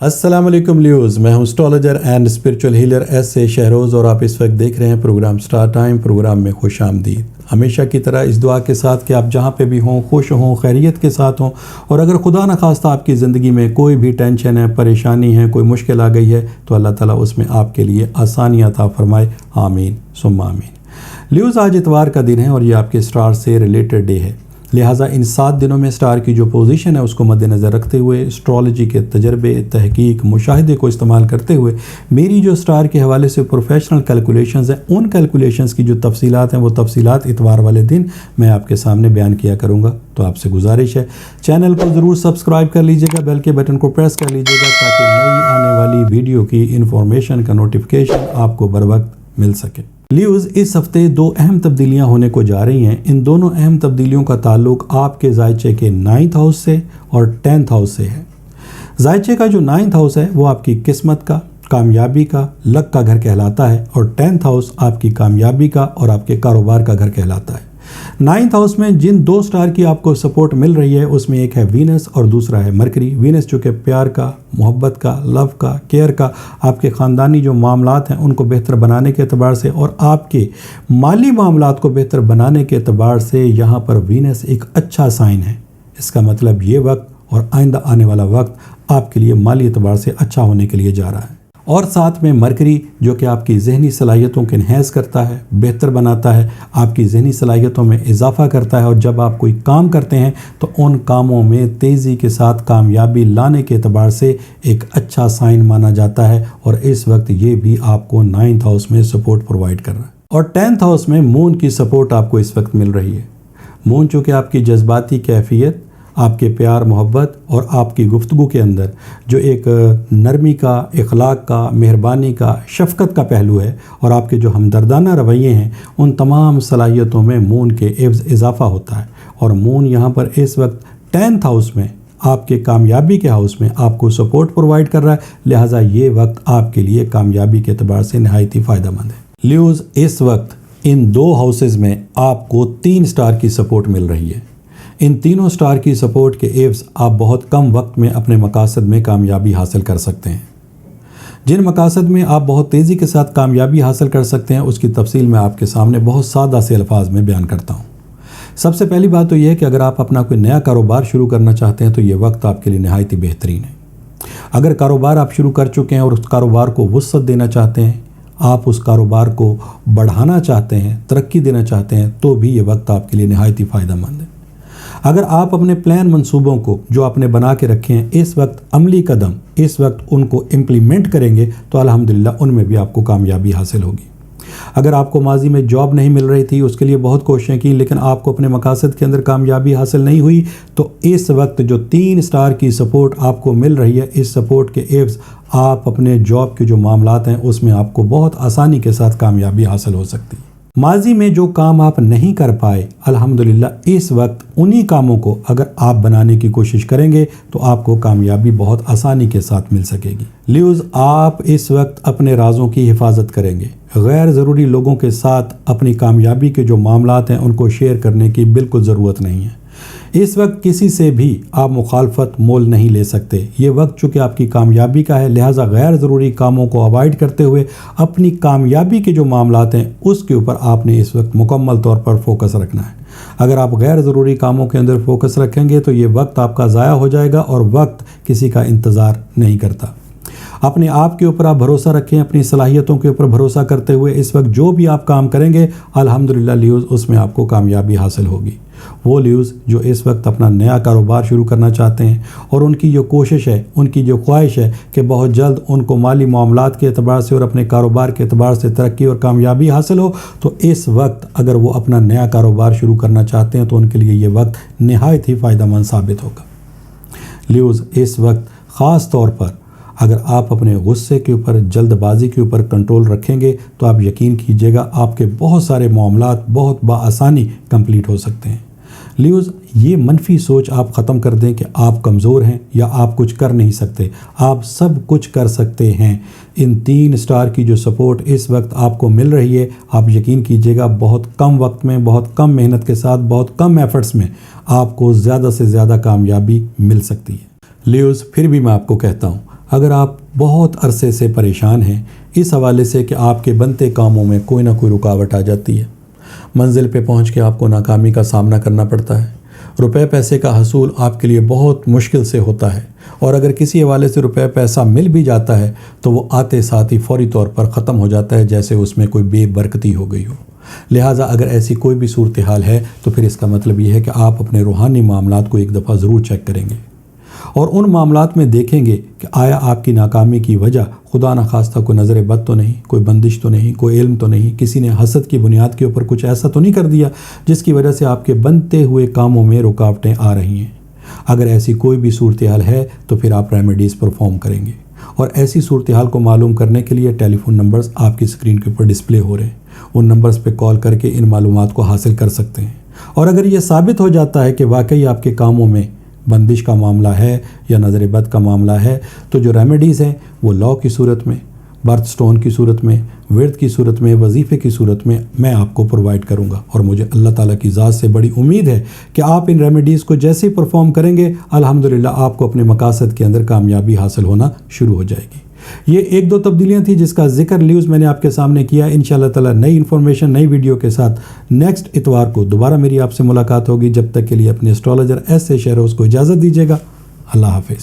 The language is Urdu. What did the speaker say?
السلام علیکم لیوز، میں ہوں astrologer and spiritual healer S A Shahroz, اور آپ اس وقت دیکھ رہے ہیں پروگرام سٹار ٹائم۔ پروگرام میں خوش آمدید۔ ہمیشہ کی طرح اس دعا کے ساتھ کہ آپ جہاں پہ بھی ہوں خوش ہوں، خیریت کے ساتھ ہوں، اور اگر خدا نخواستہ آپ کی زندگی میں کوئی بھی ٹینشن ہے، پریشانی ہے، کوئی مشکل آ گئی ہے تو اللہ تعالیٰ اس میں آپ کے لیے آسانی عطا فرمائے، آمین ثم آمین۔ لیوز، آج اتوار کا دن ہے اور یہ آپ کے اسٹار سے ریلیٹڈ ڈے ہے، لہٰذا ان 7 دنوں میں اسٹار کی جو پوزیشن ہے اس کو مد نظر رکھتے ہوئے، اسٹرالوجی کے تجربے، تحقیق، مشاہدے کو استعمال کرتے ہوئے میری جو اسٹار کے حوالے سے پروفیشنل کیلکولیشنز ہیں، ان کیلکولیشنز کی جو تفصیلات ہیں وہ تفصیلات اتوار والے دن میں آپ کے سامنے بیان کیا کروں گا۔ تو آپ سے گزارش ہے چینل کو ضرور سبسکرائب کر لیجیے گا، بیل کے بٹن کو پریس کر لیجیے گا تاکہ نئی آنے والی ویڈیو کی انفارمیشن کا نوٹیفیکیشن آپ کو بروقت مل سکے۔ لیوز، اس ہفتے 2 اہم تبدیلیاں ہونے کو جا رہی ہیں۔ ان دونوں اہم تبدیلیوں کا تعلق آپ کے زائچے کے 9th ہاؤس سے اور 10th ہاؤس سے ہے۔ زائچے کا جو 9th ہاؤس ہے وہ آپ کی قسمت کا، کامیابی کا، لک کا گھر کہلاتا ہے، اور 10th ہاؤس آپ کی کامیابی کا اور آپ کے کاروبار کا گھر کہلاتا ہے۔ 9th ہاؤس میں جن 2 اسٹار کی آپ کو سپورٹ مل رہی ہے اس میں ایک ہے وینس اور دوسرا ہے مرکری۔ وینس جو کہ پیار کا، محبت کا، لو کا، کیئر کا، آپ کے خاندانی جو معاملات ہیں ان کو بہتر بنانے کے اعتبار سے، اور آپ کے مالی معاملات کو بہتر بنانے کے اعتبار سے یہاں پر وینس ایک اچھا سائن ہے۔ اس کا مطلب یہ وقت اور آئندہ آنے والا وقت آپ کے لیے مالی اعتبار سے اچھا ہونے کے لیے جا رہا ہے۔ اور ساتھ میں مرکری جو کہ آپ کی ذہنی صلاحیتوں کو انہینس کرتا ہے، بہتر بناتا ہے، آپ کی ذہنی صلاحیتوں میں اضافہ کرتا ہے، اور جب آپ کوئی کام کرتے ہیں تو ان کاموں میں تیزی کے ساتھ کامیابی لانے کے اعتبار سے ایک اچھا سائن مانا جاتا ہے، اور اس وقت یہ بھی آپ کو 9th ہاؤس میں سپورٹ پرووائڈ کر رہا ہے۔ اور 10th ہاؤس میں مون کی سپورٹ آپ کو اس وقت مل رہی ہے۔ مون چونکہ آپ کی جذباتی کیفیت، آپ کے پیار محبت اور آپ کی گفتگو کے اندر جو ایک نرمی کا، اخلاق کا، مہربانی کا، شفقت کا پہلو ہے، اور آپ کے جو ہمدردانہ رویے ہیں، ان تمام صلاحیتوں میں مون کے عوض اضافہ ہوتا ہے، اور مون یہاں پر اس وقت 10th ہاؤس میں آپ کے کامیابی کے ہاؤس میں آپ کو سپورٹ پرووائڈ کر رہا ہے، لہٰذا یہ وقت آپ کے لیے کامیابی کے اعتبار سے نہایت ہی فائدہ مند ہے۔ لیوز، اس وقت ان 2 ہاؤسز میں آپ کو 3 اسٹار کی سپورٹ مل رہی ہے۔ ان تینوں اسٹار کی سپورٹ کے عوض آپ بہت کم وقت میں اپنے مقاصد میں کامیابی حاصل کر سکتے ہیں۔ جن مقاصد میں آپ بہت تیزی کے ساتھ کامیابی حاصل کر سکتے ہیں اس کی تفصیل میں آپ کے سامنے بہت سادہ سے الفاظ میں بیان کرتا ہوں۔ سب سے پہلی بات تو یہ ہے کہ اگر آپ اپنا کوئی نیا کاروبار شروع کرنا چاہتے ہیں تو یہ وقت آپ کے لیے نہایت ہی بہترین ہے۔ اگر کاروبار آپ شروع کر چکے ہیں اور اس کاروبار کو وسعت دینا چاہتے ہیں، آپ اس کاروبار کو بڑھانا چاہتے ہیں، ترقی دینا چاہتے ہیں، تو بھی یہ وقت آپ کے لیے نہایت ہی فائدہ مند ہے۔ اگر آپ اپنے پلان منصوبوں کو جو آپ نے بنا کے رکھے ہیں اس وقت عملی قدم اس وقت ان کو امپلیمنٹ کریں گے تو الحمدللہ ان میں بھی آپ کو کامیابی حاصل ہوگی۔ اگر آپ کو ماضی میں جاب نہیں مل رہی تھی، اس کے لیے بہت کوششیں کی لیکن آپ کو اپنے مقاصد کے اندر کامیابی حاصل نہیں ہوئی، تو اس وقت جو 3 اسٹار کی سپورٹ آپ کو مل رہی ہے، اس سپورٹ کے عوض آپ اپنے جاب کے جو معاملات ہیں اس میں آپ کو بہت آسانی کے ساتھ کامیابی حاصل ہو سکتی ہے۔ ماضی میں جو کام آپ نہیں کر پائے، الحمدللہ اس وقت انہی کاموں کو اگر آپ بنانے کی کوشش کریں گے تو آپ کو کامیابی بہت آسانی کے ساتھ مل سکے گی۔ لیوز، آپ اس وقت اپنے رازوں کی حفاظت کریں گے۔ غیر ضروری لوگوں کے ساتھ اپنی کامیابی کے جو معاملات ہیں ان کو شیئر کرنے کی بالکل ضرورت نہیں ہے۔ اس وقت کسی سے بھی آپ مخالفت مول نہیں لے سکتے۔ یہ وقت چونکہ آپ کی کامیابی کا ہے، لہٰذا غیر ضروری کاموں کو اوائڈ کرتے ہوئے اپنی کامیابی کے جو معاملات ہیں اس کے اوپر آپ نے اس وقت مکمل طور پر فوکس رکھنا ہے۔ اگر آپ غیر ضروری کاموں کے اندر فوکس رکھیں گے تو یہ وقت آپ کا ضائع ہو جائے گا، اور وقت کسی کا انتظار نہیں کرتا۔ اپنے آپ کے اوپر آپ بھروسہ رکھیں، اپنی صلاحیتوں کے اوپر بھروسہ کرتے ہوئے اس وقت جو بھی آپ کام کریں گے الحمدللہ لیوز اس میں آپ کو کامیابی حاصل ہوگی۔ وہ لیوز جو اس وقت اپنا نیا کاروبار شروع کرنا چاہتے ہیں اور ان کی جو کوشش ہے، ان کی جو خواہش ہے کہ بہت جلد ان کو مالی معاملات کے اعتبار سے اور اپنے کاروبار کے اعتبار سے ترقی اور کامیابی حاصل ہو، تو اس وقت اگر وہ اپنا نیا کاروبار شروع کرنا چاہتے ہیں تو ان کے لیے یہ وقت نہایت ہی فائدہ مند ثابت ہوگا۔ لیوز، اس وقت خاص طور پر اگر آپ اپنے غصے کے اوپر، جلد بازی کے اوپر کنٹرول رکھیں گے تو آپ یقین کیجئے گا آپ کے بہت سارے معاملات بہت بآسانی کمپلیٹ ہو سکتے ہیں۔ لیوز، یہ منفی سوچ آپ ختم کر دیں کہ آپ کمزور ہیں یا آپ کچھ کر نہیں سکتے۔ آپ سب کچھ کر سکتے ہیں۔ ان 3 اسٹار کی جو سپورٹ اس وقت آپ کو مل رہی ہے، آپ یقین کیجئے گا بہت کم وقت میں، بہت کم محنت کے ساتھ، بہت کم ایفرٹس میں آپ کو زیادہ سے زیادہ کامیابی مل سکتی ہے۔ لیوز، پھر بھی میں آپ کو کہتا ہوں اگر آپ بہت عرصے سے پریشان ہیں اس حوالے سے کہ آپ کے بنتے کاموں میں کوئی نہ کوئی رکاوٹ آ جاتی ہے، منزل پہ پہنچ کے آپ کو ناکامی کا سامنا کرنا پڑتا ہے، روپے پیسے کا حصول آپ کے لیے بہت مشکل سے ہوتا ہے، اور اگر کسی حوالے سے روپے پیسہ مل بھی جاتا ہے تو وہ آتے ساتھ ہی فوری طور پر ختم ہو جاتا ہے جیسے اس میں کوئی بے برکتی ہو گئی ہو۔ لہٰذا اگر ایسی کوئی بھی صورتحال ہے تو پھر اس کا مطلب یہ ہے کہ آپ اپنے روحانی معاملات کو ایک دفعہ ضرور چیک کریں گے، اور ان معاملات میں دیکھیں گے کہ آیا آپ کی ناکامی کی وجہ خدا نخواستہ کوئی نظر بد تو نہیں، کوئی بندش تو نہیں، کوئی علم تو نہیں، کسی نے حسد کی بنیاد کے اوپر کچھ ایسا تو نہیں کر دیا جس کی وجہ سے آپ کے بنتے ہوئے کاموں میں رکاوٹیں آ رہی ہیں۔ اگر ایسی کوئی بھی صورتحال ہے تو پھر آپ ریمیڈیز پرفارم کریں گے، اور ایسی صورتحال کو معلوم کرنے کے لیے ٹیلی فون نمبرز آپ کی اسکرین کے اوپر ڈسپلے ہو رہے ہیں، ان نمبرز پہ کال کر کے ان معلومات کو حاصل کر سکتے ہیں۔ اور اگر یہ ثابت ہو جاتا ہے کہ واقعی آپ کے کاموں میں بندش کا معاملہ ہے یا نظر بد کا معاملہ ہے تو جو ریمیڈیز ہیں وہ لا کی صورت میں، برتھ سٹون کی صورت میں، ورد کی صورت میں، وظیفے کی صورت میں آپ کو پرووائڈ کروں گا، اور مجھے اللہ تعالیٰ کی ذات سے بڑی امید ہے کہ آپ ان ریمیڈیز کو جیسے ہی پرفارم کریں گے الحمدللہ آپ کو اپنے مقاصد کے اندر کامیابی حاصل ہونا شروع ہو جائے گی۔ یہ ایک دو تبدیلیاں تھیں جس کا ذکر لیوز میں نے آپ کے سامنے کیا۔ انشاءاللہ تعالیٰ نئی انفارمیشن نئی ویڈیو کے ساتھ نیکسٹ اتوار کو دوبارہ میری آپ سے ملاقات ہوگی۔ جب تک کے لیے اپنے اسٹرالوجر ایس اے شہروز کو اجازت دیجیے گا۔ اللہ حافظ۔